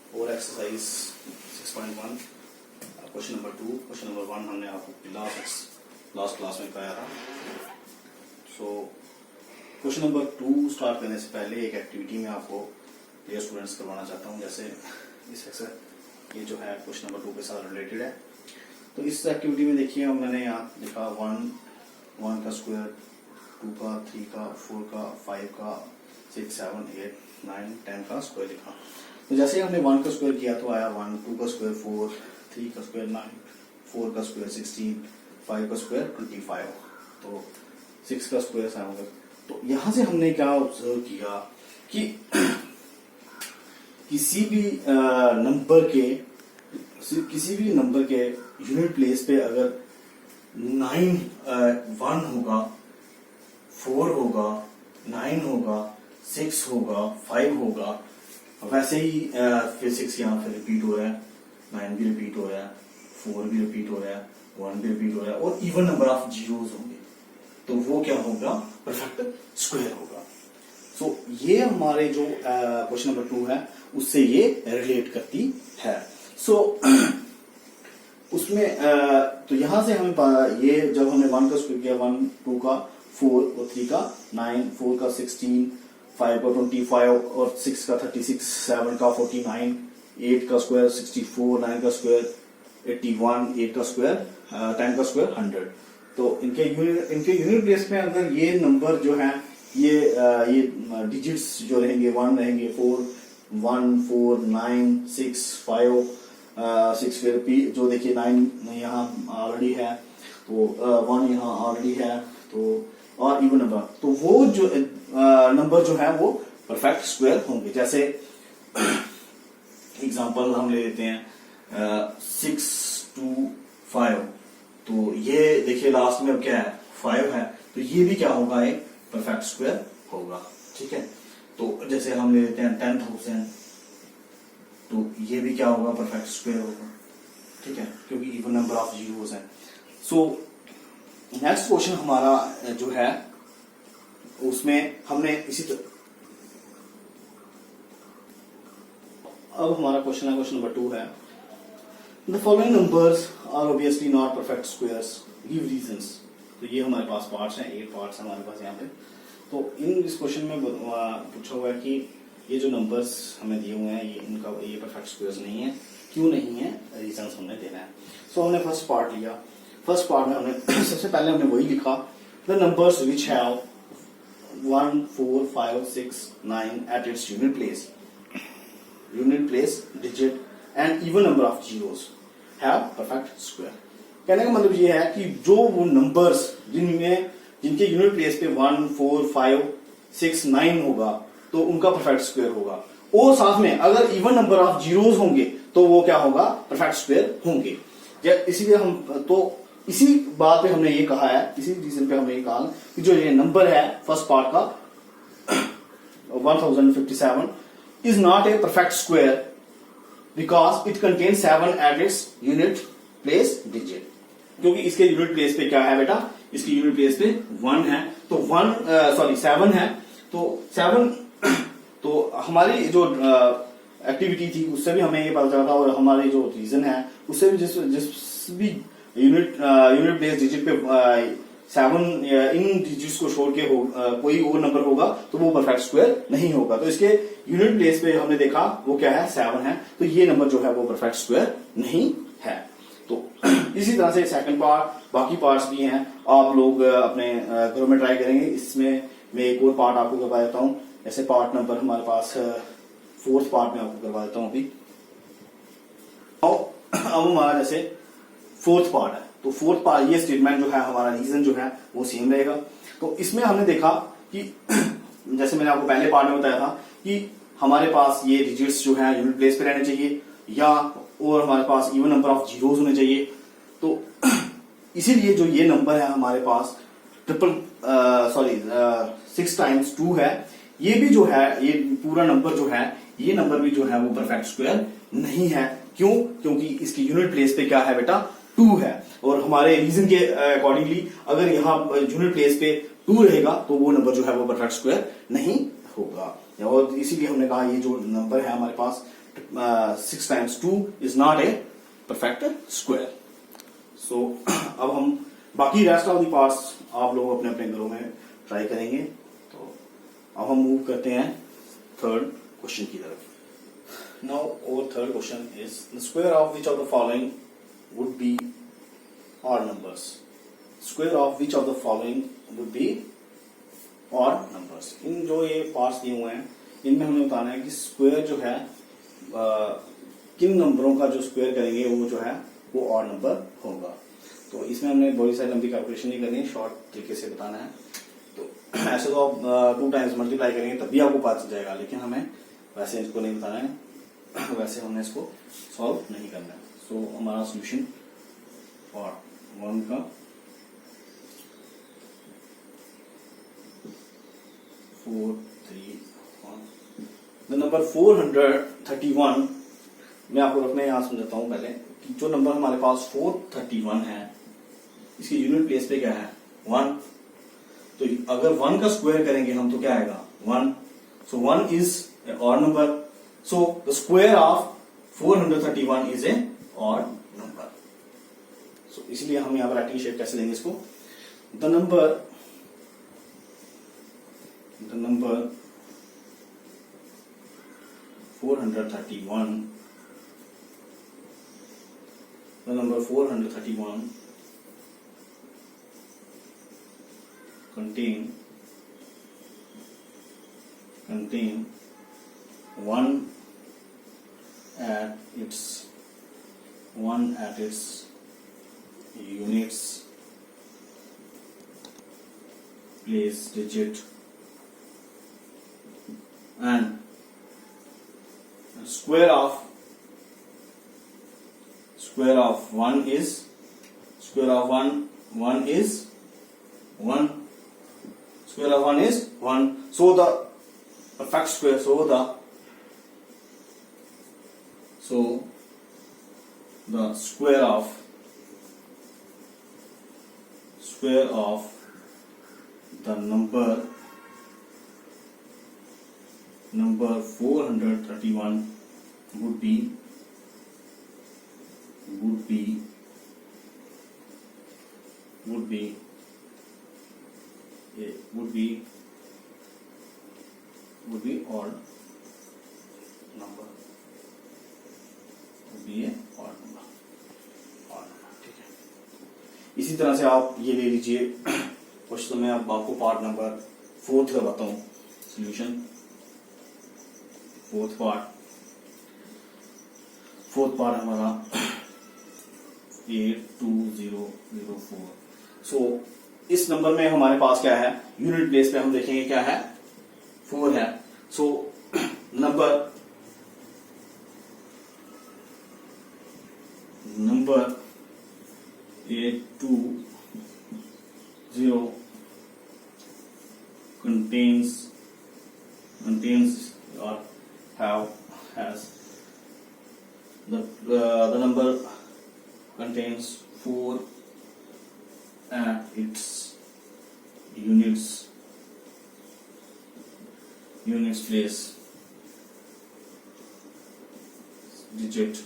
और exercise 6.1 question number 2। Question number 1 हमने आपको लास्ट क्लास में कराया था। सो क्वेश्चन नंबर 2 स्टार्ट करने से पहले एक एक्टिविटी में आपको डियर स्टूडेंट्स करवाना चाहता हूँ। जैसे इस ये जो है क्वेश्चन नंबर 2 के साथ रिलेटेड है। तो इस एक्टिविटी में देखिए मैंने यहाँ लिखा 1 का स्क्वायर, 2 का, 3 का, 4 का, 5 का, 6, 7, 8, 9, 10 का स्क्वायर लिखा। तो जैसे ही हमने 1 का स्क्वायर किया तो आया 1, 2 का स्क्वायर 4, 3 का स्क्वायर 9, 4 का स्क्वायर 16, 5 का स्क्वायर 25, तो 6 का स्क्वायर 7। तो यहां से हमने क्या ऑब्जर्व किया कि किसी भी नंबर के यूनिट प्लेस पे अगर 1 होगा, 4 होगा, 9 होगा, 6 होगा, 5 होगा, वैसे ही फिर 6 यहाँ फिर रिपीट हो रहा है, 9 भी रिपीट हो रहा है, 4 भी रिपीट हो रहा है, 1 भी रिपीट हो रहा है और इवन नंबर ऑफ जीरोस होंगे, तो वो क्या होगा? परफेक्ट स्क्वायर होगा। सो ये हमारे जो क्वेश्चन नंबर 2 है उससे ये रिलेट करती है। सो उसमें तो यहां से हमें ये जब हमने 1 का स्क्वायर किया, 1, 2 का 4 और 3 का 9, 4 का 16, 5 का 25 और 6 का 36, 7 का 49, 8 का स्क्वायर 64, 9 का स्क्वायर 81, 8 का स्क्वायर 10 का स्क्वायर 100। तो इनके यूनिट प्लेस में अगर ये नंबर जो है ये डिजिट्स जो रहेंगे 1 रहेंगे, 4, 1, 4, 9, 6, 5, 6 फिर भी जो देखिए 9 यहाँ ऑलरेडी है, तो 1 यहाँ ऑलरेडी है, तो और इवन नंबर, तो वो जो नंबर जो है वो परफेक्ट स्क्वायर होंगे। जैसे एग्जांपल हम ले लेते हैं 6, 2, 5, तो ये देखिए लास्ट में अब क्या है 5 है, तो ये भी क्या होगा? एक परफेक्ट स्क्वायर होगा। ठीक है, तो जैसे हम ले लेते हैं 10,000, तो ये भी क्या होगा? परफेक्ट स्क्वायर होगा। ठीक है, क्योंकि इवन नंबर ऑफ जीरोस हैं। सो नेक्स्ट क्वेश्चन हमारा जो है उसमें हमने इसी अब हमारा क्वेश्चन है, क्वेश्चन नंबर 2 है, the following numbers are obviously not perfect squares, give reasons. तो ये हमारे पास पार्ट्स हैं, 8 पार्ट्स हैं हमारे पास यहाँ पे। तो इस क्वेश्चन में पूछा हुआ है कि ये जो नंबर्स हमें दिए हुए हैं ये परफेक्ट स्क्वायर्स नहीं है, क्यों नहीं है, रीजंस हमने देना है। सो हमने फर्स्ट पार्ट लिया। फर्स्ट पार्ट में हमने सबसे पहले हमने वही लिखा, the numbers which have 1, 4, 5, 6, 9 at its unit place digit and even number of zeros have perfect square. कहने का मतलब ये है कि जो वो नंबर्स जिनके यूनिट प्लेस पे 1, 4, 5, 6, 9 होगा तो उनका परफेक्ट स्क्वायर होगा, और साथ में अगर इवन नंबर ऑफ जीरोस होंगे तो वो क्या होगा? परफेक्ट स्क्वायर होंगे। इसीलिए हम तो इसी बात पे हमने ये कहा है, इसी रीजन पे हमने ये कहा कि जो ये नंबर है फर्स्ट पार्ट का 1057 is not a perfect square because it contain 7 at its unit place digit. क्योंकि इसके यूनिट प्लेस पे क्या है बेटा? इसकी यूनिट प्लेस पे 1 है, तो 7 है, तो 7 तो हमारी जो एक्टिविटी थी उससे भी हमें ये पता चला था, और हमारी जो रीजन है उससे भी जिस भी यूनिट प्लेस डिजिट पे 7 इन डिजिट्स को छोड़ के कोई और नंबर होगा तो वो परफेक्ट स्क्वायर नहीं होगा। तो इसके यूनिट प्लेस पे हमने देखा वो क्या है? 7 है, तो ये नंबर जो है वो परफेक्ट स्क्वायर नहीं है। तो इसी तरह से सेकंड पार्ट, बाकी पार्ट्स भी हैं, आप लोग अपने घरों में ट्राई करेंगे। इसमें मैं एक और पार्ट आपको करवा देता हूँ। ऐसे पार्ट नंबर हमारे पास 4th पार्ट में आपको करवा देता हूँ अभी। अब हमारा जैसे 4th पार्ट है, तो 4th पार्ट ये स्टेटमेंट जो है हमारा रीजन जो है वो सेम रहेगा। तो इसमें हमने देखा कि जैसे मैंने आपको पहले पार्ट में बताया था कि हमारे पास ये डिजिट्स जो है यूनिट प्लेस पे रहने चाहिए, या और हमारे पास इवन नंबर ऑफ जीरोस होने चाहिए। तो इसीलिए जो ये नंबर है हमारे पास 6 times 2 है, ये भी जो है ये पूरा नंबर जो है ये नंबर भी जो है वो परफेक्ट स्क्वायर नहीं है। क्यों? क्योंकि इसकी यूनिट प्लेस पे क्या है बेटा? 2 है, और हमारे रीजन के अकॉर्डिंगली अगर यहाँ यूनिट प्लेस पे 2 रहेगा तो वो नंबर जो है वो परफेक्ट स्क्वायर नहीं होगा। और इसीलिए हमने कहा ये जो नंबर है हमारे पास 6 times 2 is not a perfect square. So अब हम बाकी रेस्ट ऑफ द पार्ट्स आप लोग अपने अपने घरों में ट्राई करेंगे. तो अब हम मूव करते हैं थर्ड क्वेश्चन की तरफ. नाउ और third question is the square of which of the following would be odd numbers. Square of which of the following would be odd numbers. इन जो ये पार्ट्स दिए हुए हैं इनमें हमें बताना है कि स्क्वायर जो है किन नंबरों का जो स्क्वायर करेंगे वो जो है वो ऑड नंबर होगा. तो इसमें हमने बहुत सारी लंबी कैलकुलेशन नहीं करनी है, शॉर्ट तरीके से बताना है. तो ऐसे तो आप 2 टाइम्स मल्टीप्लाई करेंगे तब भी आपको पता चल जाएगा, लेकिन हमें वैसे इसको नहीं बताना है, वैसे हमने इसको सॉल्व नहीं करना है. सो हमारा सोल्यूशन ऑड 1 का 4 3 1. द नंबर 431 मैं आपको रखना यहाँ समझाता हूं पहले कि जो नंबर हमारे पास 431 है इसकी यूनिट प्लेस पे क्या है 1. तो अगर 1 का स्क्वायर करेंगे हम तो क्या आएगा 1. So 1 is a odd number. So the square of 431 is a odd number. So इसलिए हम यहाँ पर राइटिंग शेप कैसे देंगे इसको. The number 431 the number 431 contain 1 at its units place digit and square of 1 is 1. Square of 1 is 1. So the perfect square. So the square of the number 431 would be odd number. ठीक है. इसी तरह से आप ये ले लीजिए question में. अब आपको पार्ट नंबर 4 का बताऊं सोल्यूशन. फोर्थ पार्ट हमारा 82004. सो इस नंबर में हमारे पास क्या है यूनिट प्लेस पे हम देखेंगे क्या है 4 है. So number 820 contains or has the number contains 4 at its units place digit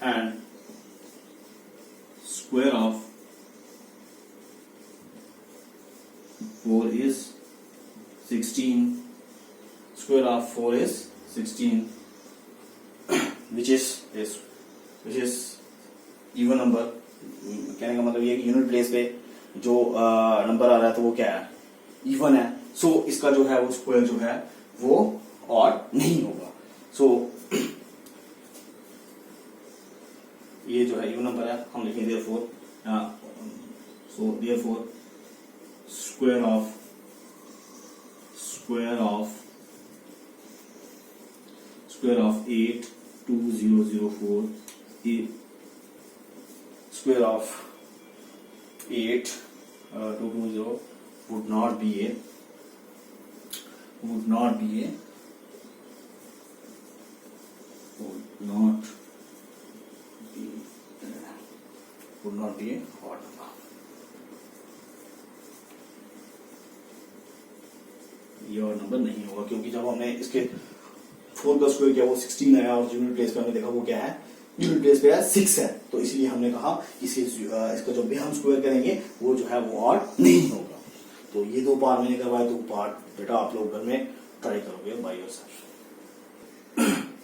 and square of 4 is 16. Square of 4 is 16, which is even number. कहने का मतलब ये कि यूनिट प्लेस पे जो नंबर आ रहा है तो वो क्या है इवन है. सो इसका जो है वो स्क्वायर जो है वो ऑड नहीं होगा. सो ये जो है इवन नंबर है हम लिखेंगे therefore. So therefore square of 82004 square of 8220 would not be a odd number. ये और नंबर नहीं होगा, क्योंकि जब हमने इसके 4 का स्क्वायर किया वो 16 आया और यूनिट प्लेस पे हमने देखा वो क्या है, यूनिट प्लेस पे है 6 है, तो इसलिए हमने कहा इसका जब भी हम स्क्वायर करेंगे वो जो है वो ऑड नहीं होगा। तो ये 2 पार्ट मैंने करवाया, 2 पार्ट बेटा आप लोग घर में ट्राई करोगे by yourself.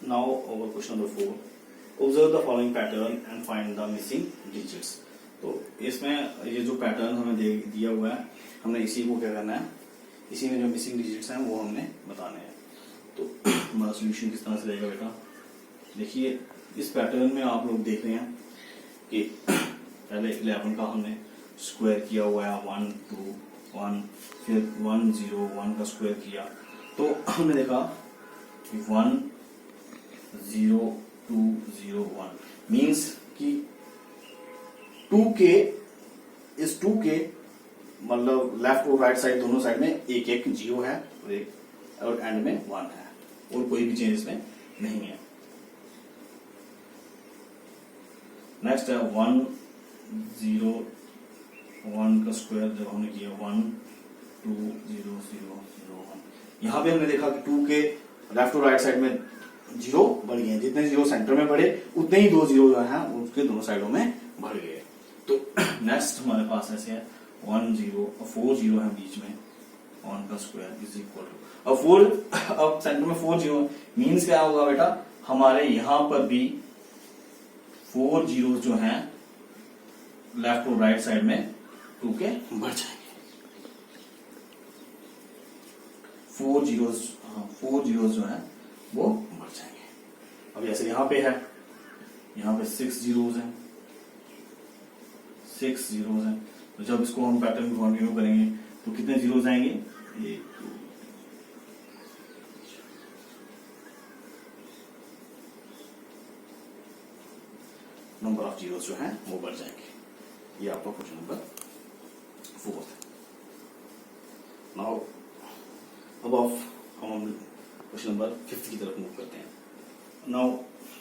Now over question number 4, observe the following pattern and find the missing digits. तो इसमें ये जो पैटर्न हमें दिया हुआ है, हमने इसी को क्या करना है, इसी में जो मिसिंग डिजिट्स हैं वो हमने बताने हैं। तो हमारा सोल्यूशन किस तरह से रहेगा बेटा, देखिए इस पैटर्न में आप लोग देख रहे हैं कि पहले 11 का हमने स्क्वायर किया हुआ है 1 2 1, फिर 1 0 1 का स्क्वायर किया, तो हमने देखा 1 0 2 0 1 मीन्स कि 2k इस 2k मतलब लेफ्ट और राइट साइड दोनों साइड में एक एक 0 है और एंड में 1 है, और कोई भी चेंज इसमें नहीं है। नेक्स्ट है 1 0 1 का स्क्वायर जब हमने किया 1 2 0 0 0 1, यहाँ पे हमने देखा कि 2 के लेफ्ट और राइट साइड में 0 बढ़ गए, जितने 0 सेंटर में बढ़े उतने ही 2 0 जो है उसके दोनों साइडों में बढ़ गए। तो नेक्स्ट हमारे पास ऐसे है 1 0 4 0 है बीच में, 1 का स्क्वायर इज इक्वल टू अब सेंटर में 4 0 मीन्स क्या होगा बेटा, हमारे यहां पर भी 4 0 जो हैं लेफ्ट और राइट साइड में 2 के बढ़ जाएंगे, 4 जीरोस जो है वो बढ़ जाएंगे। अब जैसे यहां पे है, यहां पे 6 जीरोस हैं, 6 जीरोस हैं, तो जब इसको हम पैटर्न कंटिन्यू करेंगे तो कितने जीरोस आएंगे, 1 2 नंबर ऑफ जीरोस जो हैं वो बढ़ जाएंगे। ये आपका क्वेश्चन नंबर 4 है। नाउ अब हम क्वेश्चन नंबर 5 की तरफ मूव करते हैं। नाउ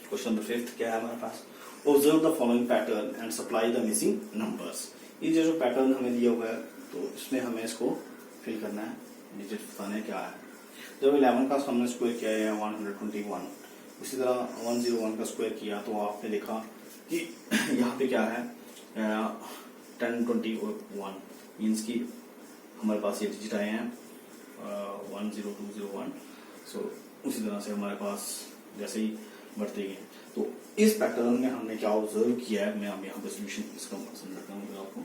क्वेश्चन नंबर 5 क्या है हमारे पास, observe the following pattern and supply the missing numbers. ये जो पैटर्न हमें दिया हुआ है तो इसमें हमें इसको फिल करना है, डिजिट बताने क्या है। जब 11 का हमने स्क्वायर किया है 121, उसी तरह 101 का स्क्वायर किया तो आपने देखा कि यहाँ पे क्या है 10 20 और 1 मीन्स की हमारे पास ये डिजिट आए हैं 1 0 2 0 1। सो उसी तरह से हमारे पास जैसे ही बढ़ते गए, तो इस पैटर्न में हमने क्या ऑब्जर्व किया है, मैं यहाँ पे सोल्यूशन इसका समझाता हूँ आपको।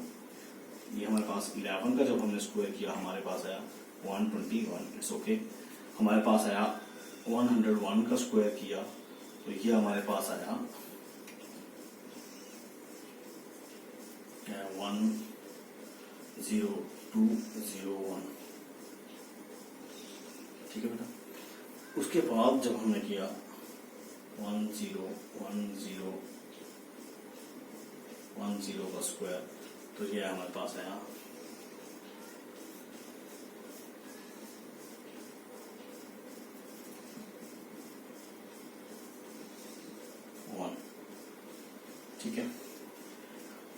ये हमारे पास 11 का जब हमने स्क्वायर किया हमारे पास आया 121, इट्स ओके। हमारे पास आया 101 का स्क्वायर किया तो ये हमारे पास आया 1 0 2 0 1, ठीक है बेटा। उसके बाद जब हमने किया 1 0 1 0 1 0 का स्क्वायर तो ये हमारे पास आया 1, ठीक है।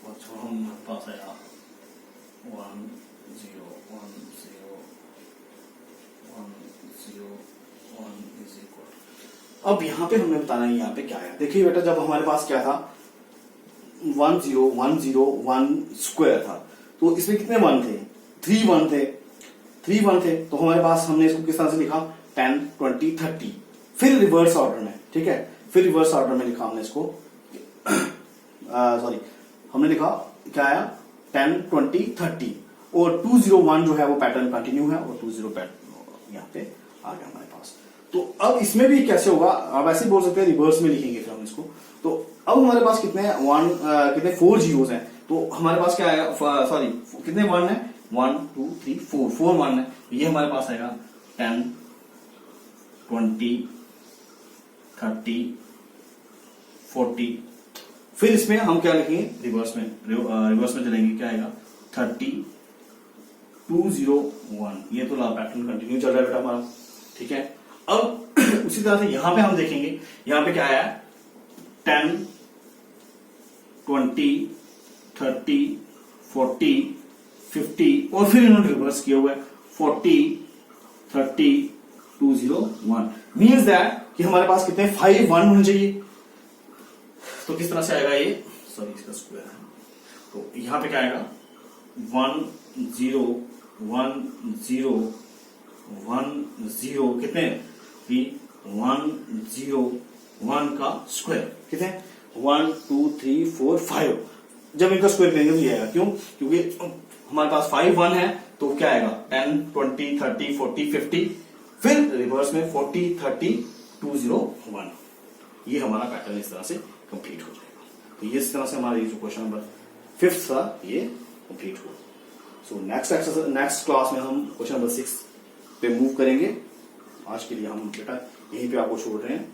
और जो हमारे पास आया 1 0 1 0 1 0 1 इज इक्वल। अब यहाँ पे हमें बताना है यहाँ पे क्या है। देखिए बेटा जब हमारे पास क्या था 1 0 1 0 1 स्क्वायर था तो इसमें कितने 1 थे, 3 1 थे, 3 1 थे। तो हमारे पास हमने इसको किस तरह से लिखा 10 20 30, फिर रिवर्स ऑर्डर में, ठीक है, फिर रिवर्स ऑर्डर में लिखा हमने इसको सॉरी हमने लिखा क्या आया 10 20 30 और 201 जो है वो पैटर्न कंटिन्यू है और 20 पैटर्न यहाँ पे आ गया हमारे पास। तो अब इसमें भी कैसे होगा, आप ऐसे बोल सकते हैं रिवर्स में लिखेंगे फिर हम इसको। तो अब हमारे पास कितने 4 जीरोस हैं, तो हमारे पास क्या आएगा, सॉरी कितने 1 है 1 2 3 4 1 है, ये हमारे पास आएगा 10 20 30 40। फिर इसमें हम क्या लिखेंगे रिवर्स में चलेंगे, क्या आएगा 30 201, ये तो पैटर्न कंटिन्यू चल रहा है बेटा हमारा, ठीक है। अब उसी तरह से यहां पे हम देखेंगे, यहां पे क्या आया 10 20 30 40 50 और फिर इन्होंने रिवर्स किया हुआ है 40 30201 मीन्स दैट कि हमारे पास कितने 5 1 होने चाहिए। तो किस तरह से आएगा ये, सॉरी इसका स्क्वायर है, तो यहां पे क्या आएगा 1 0 1 0 1 0 कितने कि 1 0 1 का स्क्वायर कितने 1 2 3 4 5। जब इनका स्क्वायर करेंगे तो ये आएगा, क्यों, क्योंकि हमारे पास 5 1 है तो क्या आएगा 10 20 30 40 50, फिर रिवर्स में 40 30 201। ये हमारा पैटर्न इस तरह से कंप्लीट हो जाएगा। तो ये इस तरह से हमारा ये जो क्वेश्चन नंबर 5 था ये कंप्लीट हुआ। सो नेक्स्ट क्लास में हम क्वेश्चन नंबर 6 पे मूव करेंगे। आज के लिए हम बेटा यहीं पे आपको छोड़ रहे हैं,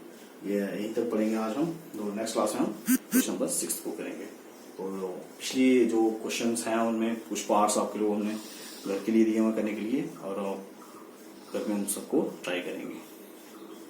ये यहीं तक पढ़ेंगे आज हम। तो नेक्स्ट क्लास में हम क्वेश्चन नंबर 6 को करेंगे। तो पिछली जो क्वेश्चंस हैं उनमें कुछ पार्ट्स आपके लोगों ने घर के लिए दिए हुए करने के लिए, और घर में उन सबको ट्राई करेंगे।